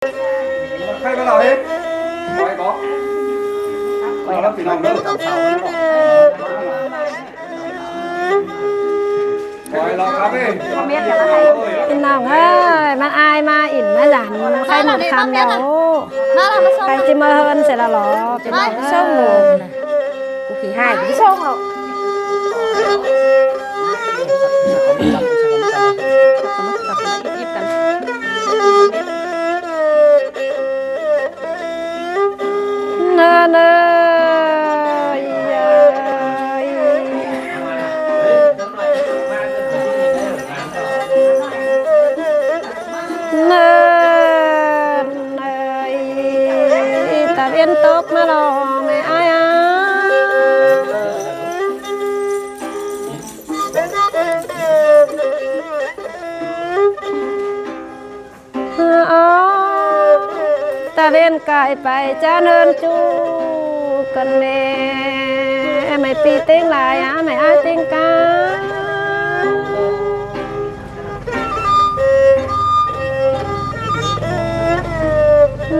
ใครก็เราเฮ็ดปล่อยบอกเรารับพี่น้องเด้อปล่อยเราครับพี่น้องเอ้ยมาอายมาอิ่นมาหลานใครหมดคำแล้วใครจะมาเฮินเสร็จแล้วหรอพี่น้องส่งหนูกูขี่ให้กูส่งหรอกเนอเนอเนอตาเวียนตกมาลองไม่อายตาเวียนกายไปจะเนินจูกันแน่ไม่ปีเต็งลายไม่อายเต็งกา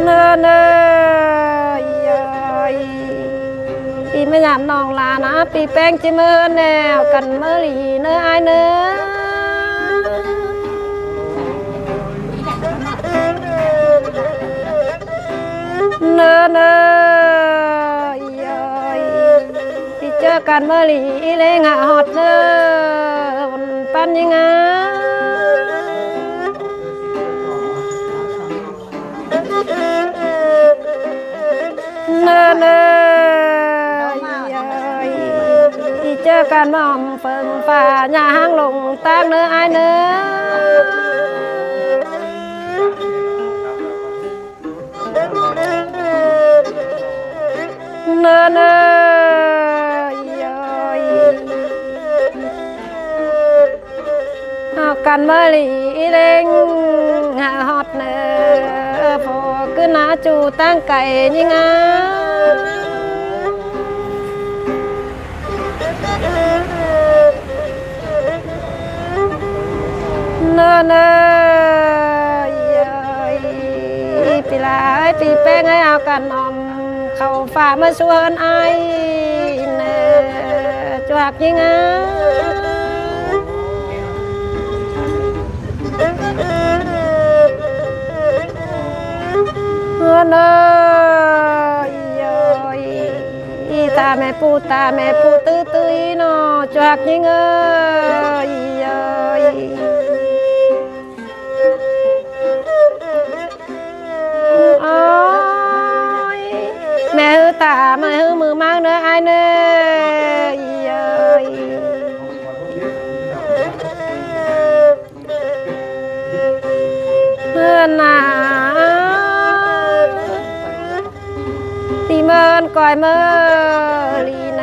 เนอเนออีไม่ยามนองลานะปีแป้งจิเมื่อแนวกันเมื่อลีเนื้ออายเนื้อเนอเนอพี่เจอกันเมื่อลีเลงหอดเนื้อปันยังไงเนอเนอเจอกันมอมเฟิงฝ่าหน้าห้างลงตั้งเนื้ออายเนื้อเนอเนอเอากันเมื่อลีเร่งหาฮอดเนื้อพอขึ้นหน้าจูตั้งไก่ยิ่งอ่ะเนอเนอปีลาปีแป้งให้เอากันนอมเข้าฝ่ามาชวนไอเนอจวกยิ่งอ่ะเนอตาแม่ปูตื้อตื้อเนาะจวกยิ่งเอ้ยแม่ฮือตาแม่ฮือมือมากเนื้อไอเนื้อเพื่อนน่ะตีเมินก่อยเมอลีเน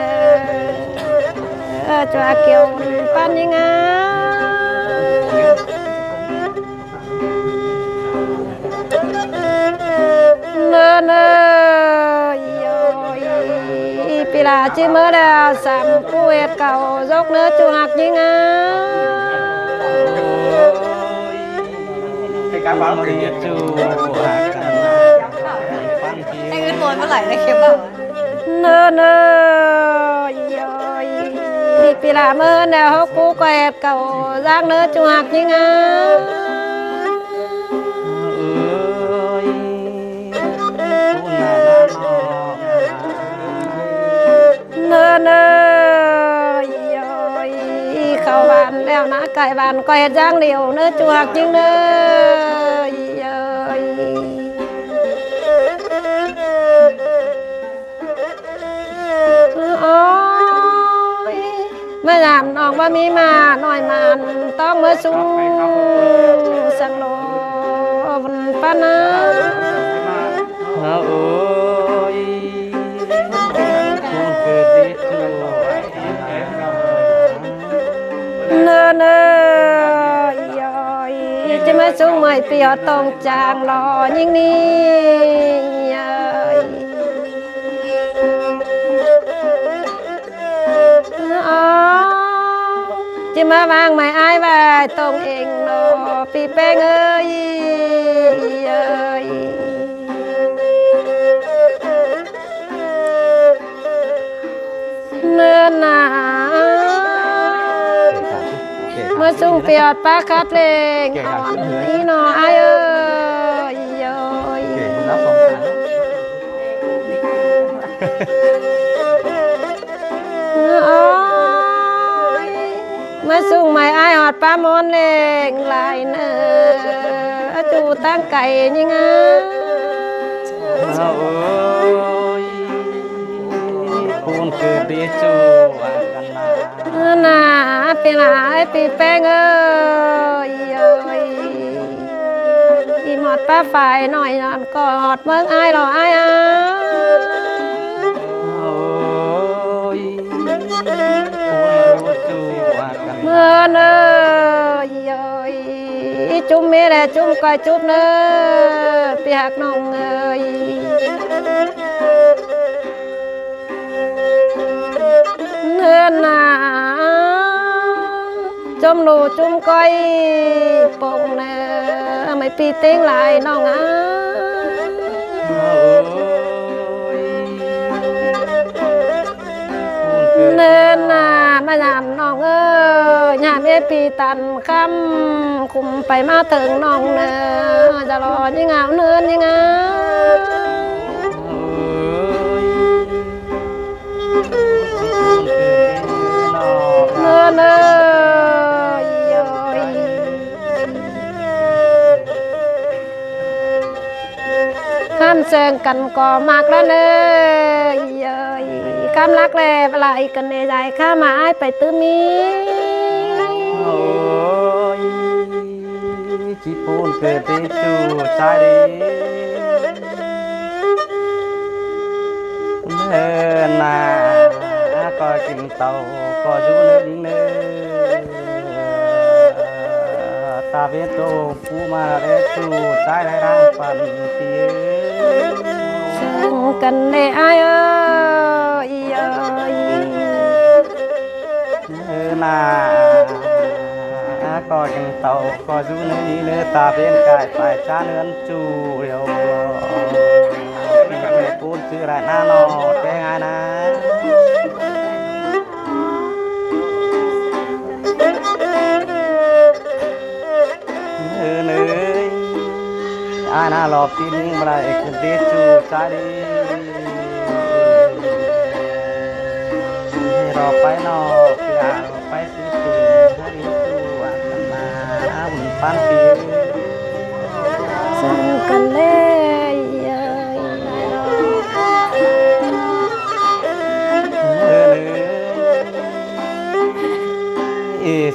อจัวเกี่ยวปันยังไงเนอเนอปีลาจิเมื่อเดาสามผู้เวทเก่ายกเนื้อจูหักยังไงให้การบ้านเรียนจูไอ้เงินโอนเมื่อไหร่ได้เข็มบ้างเนอเนอปีลาเมื่อเดากูเวทเก่าย่างเนื้อจูหักยังไงเนอเนอเข้าบ้านแล้วนะไก่บ้านก็เห็ดย่างเดียวเนื้อจวกจริงเนื้อโอ้ยเมื่อยามน้องว่ามีมาหน่อยมันต้องเมื่อสูสังโลปานาโอ้ยเนอเนอจะมาสูงไม่เปียวตรงจางรอยิ่งนี้จะมาวางไม่อายไว้ตรงเองเนาะปีแป้งเอ้ย นน่ะเมื่อจุงเปียดปลาคัดเลงอ่อนนี่หนอไอเอ้ยโยย เก่งแล้วสองขา เมื่อจุงไม่ไอหอดปลามอนเลงลายเนอจูตั้งไก่ยังไง โอ้ยคุณคือดีจูกันนะ น่าเป็นไรปีแป้งเอ้ยอีหมดป้าฝ่ายหน่อยนอนกอดเมืองไอหรอไออ่ะ โอ้ยคุณรู้จูกัน เมื่อเนยจุ่มมีแหละจุ่มก้อยจุ่มเนอเปียกน้องเอ้ยเนื้อหนาจุ่มหนูจุ่มก้อยปงเนอไม่ปีเต้งหลายน้องอ่ะ โอ้ยคุณคือ เนินนามาหยามน้องเอ้ยหยามเอปีตันคำคุมไปมาถึงน้องเนอจะรอยังเงาเนินยังเงา โอ้ยคุณคือน้อง เนินเอ้ยห้ามเชิงกันก่อมากแล้วเนยคำรักแลเวลาอีกกันในใจข้ามาไอ้ไปตื้อมี โอ้ยจีปูนเกิดที่จูใจดีเนินนาก็กินเต่าก็จูเนื้อยิงเนื้อตาเวทโตผู้มาเรจูใจได้ร่างฝันเตีย เชิงกันในไอ้เอ้ย นาก็กินเต่าก็จูเนื้อยิงเนื้อตาเป็นกายไปจ้าเนื้อจูเรียวปูนชื่อไรหน้านอแกงไงนะเนยอาณาหลอบที่นิ่งมาได้คือเดจูใจดีรอไปนอพี่อาไปสิปีให้จูอันมาบุญปันปี เชิงกันเลย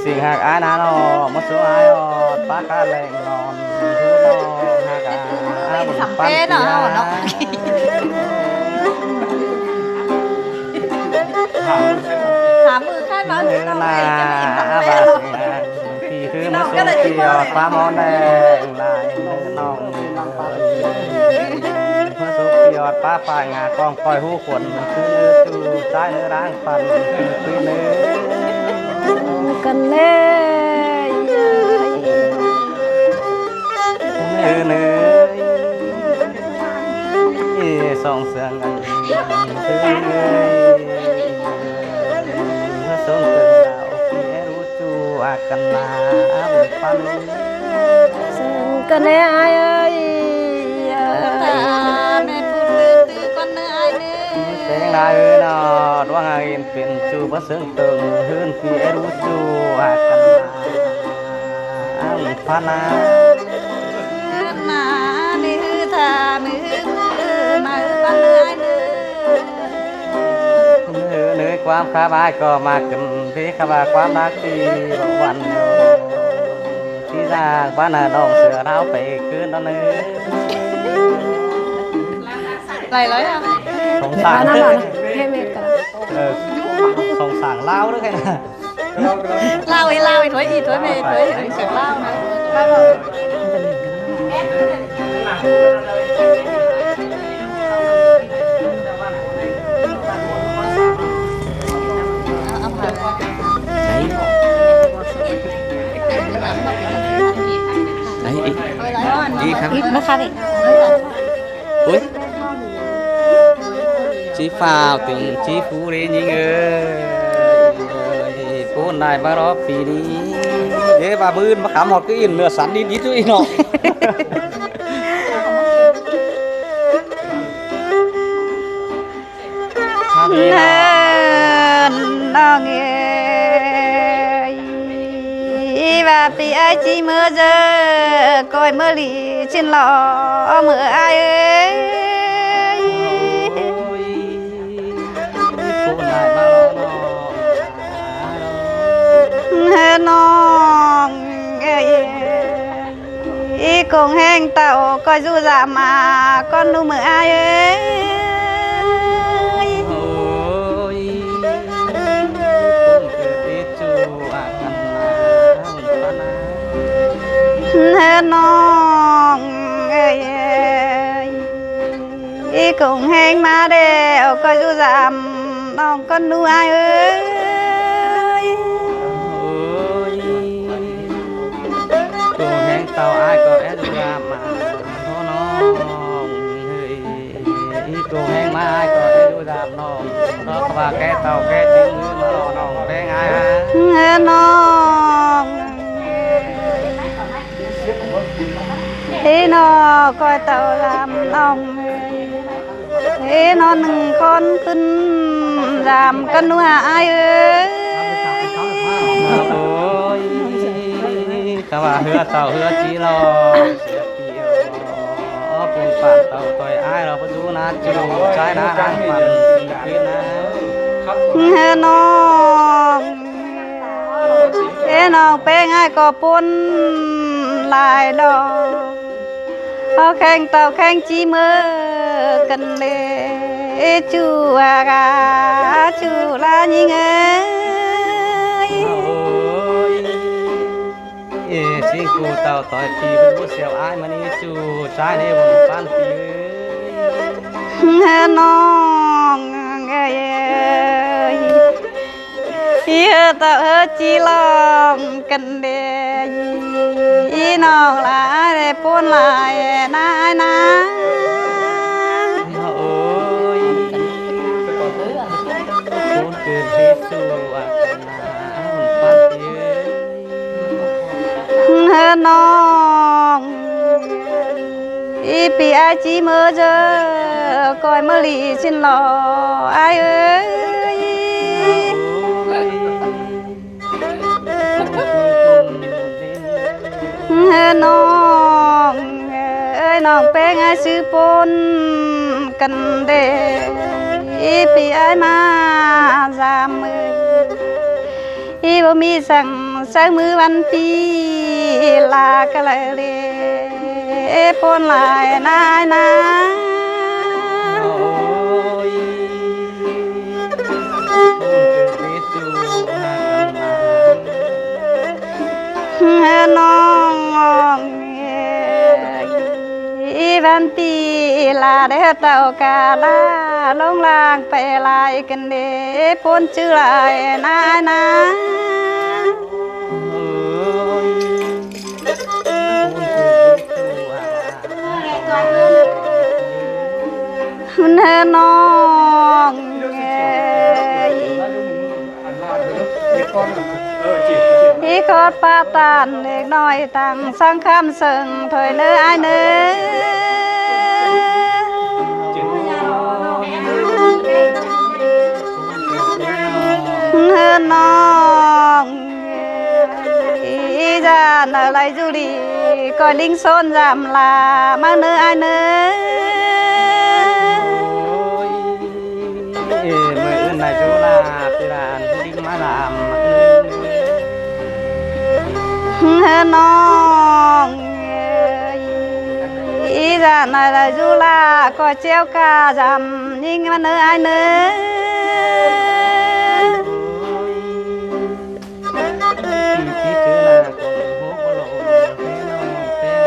สิ่งหากอาณาโนมาสู่อายอดปากกาแรงนอนทุนอหากอาบุญปันปี ถามมือค่ายมา เนื้อนาบาสิงพี่คือมาสู่เกี่ยวฟ้ามอนแดงลายเนื้อน้องมาสู่เกี่ยวป้าป่างากองคอยหูขนคือเนื้อจูใจเนื้อร่างฟันคือเนื้อ กันเลย เนื้อสองเสียงกันคือเนื้อส่งถึงเราพี่รู้จูอากันนาปัน เชิงกันเลยไอ้เอ้ย แม่พูดตื้อก้อนเนื้อไอ้เนื้อ เสียงนายนอดวงอาอินเป็นจูบเสียงตึงหืนพี่รู้จูอากันนาพานา หนาเนื้อทามือมาก้อนเนื้อไอ้เนื้อ เนื้อความคาบายก็มาขึ้นพี่ขบาความรักที่วันที่จางบ้านน้องเสือเท้าไปคืนนั่นเนื้อ ไหลเลยอ่ะ สง เดี๋ยว สาร น้ำหวานให้เมฆกัน สงสารเล่าด้วยกันนะ เล่าไอ้ถอยอีถอยเมย์ถอยเสียงเล่านะ ไหนอีกครับ อีกไหมคะนี่ อุ้ยchí phào tình chí phú đến những ơi คนได้มารอปีนี้เดี๋ยวบาบืนมาขามหอดก็อินเนื้อสันนิดๆด้วยเนาะ เงินน้องเอ้ยvà bị ai chỉ mơ giờ coi mơ lì trên lò mơ ai ơi คนได้มารอเนาะ น้องเอ้ยคงแห้งเต่าcoi du dạ mà con nu mơ ai ơi โอ้ยคนเกิดที่จูอากันนะ น้องเอ้ยคงแห้งมาเดียวcoi du dạน้องcon nu ai ơi โอ้ยตัวแห้งเต่าอายก็แอดรามาโอ้น้องเฮ้ยตัวแห้งมาอายก็แอดราน้องเพราะว่าแกเต่าแกจึงมือมารอน้องเป็นไงฮะ น้องที่นอคอยเต่าลำน้องที่นอนหนึ่งคนขึ้นรำกันนัวอายเอ้ย โอ้ยก็ว่าเหือเต่าเหือจีรอเสียเปรียวปูนปากเต่าต่อยอายเราไปดูนะจูใช้นะอ่างฟันกินนะ น้องน้องเป็นไงก็ปุ่นลายดอกเอาแข่งเต่าแข่งจีมือกันเลยจูอากาจูลายิงเอ้ย โอ้ยสิกูเต่าต่อยปีเป็นผู้เสียวอายมันนี่จูใช้ในวงปันปีน้องเอ้ยเฮียเต่าจีลองกันเดยน้องลายได้ปุ่นลายนายนะ โอ้ยคนเกิดที่จูอากันนะปันปี น้องปีไอจีเมื่อเจอคอยเมื่อลีชินหล่อไอเอ้ยน้องเอ้ยน้องเป็นไอซื้อปนกันเดปีไอมาจามมือบ่มีสั่งใส่มือวันปีลากะเลยปนลายนายนะ โอ้ยคนเกิดที่จูอากันนะ น้องวันปีลาได้เต่ากาลาลงลางไปลายกันเดปนชื่อลายนายนะ โอ้ยคนเกิดที่จูอากันนะ น้องอีกอดปาตานเล็กน้อยตังสังคำเสิงถอยเนื้อไอเนื้อน้องอีจานอะไรจุลีก็ลิงโซนจำลามาเนื้อไอเนื้อ โอ้ยเมื่ออื่นนายจูลาพิรานลิงมาลาม น้องอีจานอะไรจุลาก็เจ้ากาจำยิ่งมาเนื้อไอเนื้อ ที่ถือลาคนหัวโลนเป็นน้องเป็น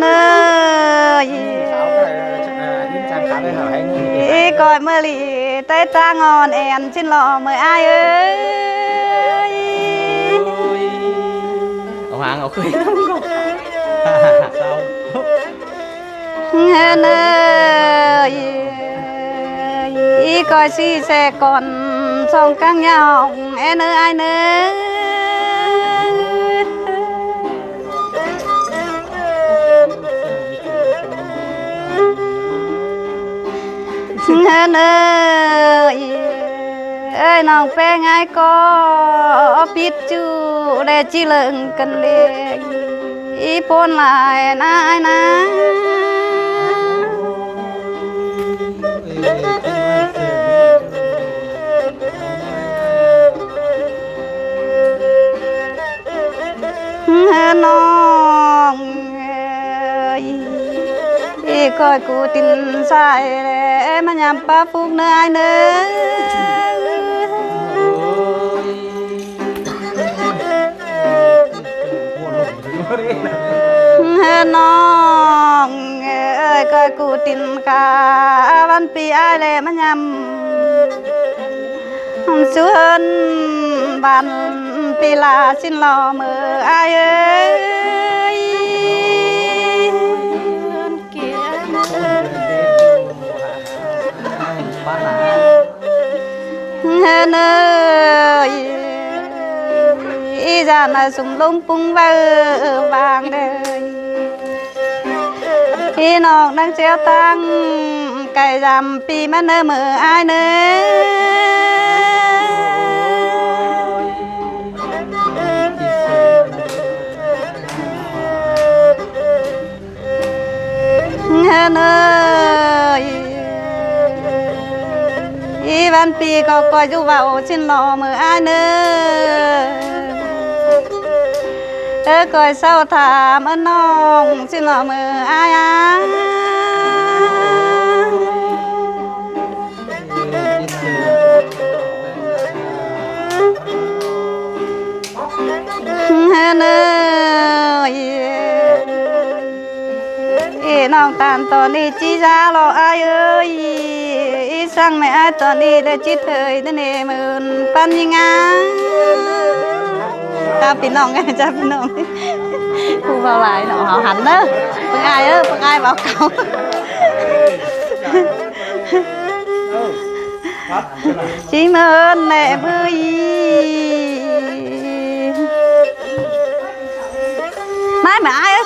เนื้ออีกอยเมื่อลีเต้ตางอนแอนชินหล่อเมื่อไอเอ้ย เอาหางเอาขึ้นเศร้า เนื้ออีกอยซีแสก่อน song căng nhau em ơi ai nữa ơi nòng pe ngay có biết chú để chi lượng cần để ý bốn lại nai na nòng ơi coi cụ tin sai để mà nhắm ba phút nữa ai nữa nòng ơi coi cụ tin cả văn pi ai để mà nhắm xuân bàn pi là xin lò mờ ai ơi hên ơi ý ra là súng lung pung vàng đời ý nòng đang treo tăng cài giảm pi mà nơ mờ ai nữa hên ơi ý văn pi có coi chú vào xin lò mờ ai nữa ơ coi sao thảm ơn nong xin lò mờ ai á hên ơi ý nong tàn tòn đi chi ra lò ai ơi ý sang mẹ ai tòn đi để chi thời thế này mượn pan như ngá ta pin nong nghe cha pin nong khu vào lại nó họ hạnh đó phần ai vào cầu chỉ mơn mẹ bơi nãy mẹ ai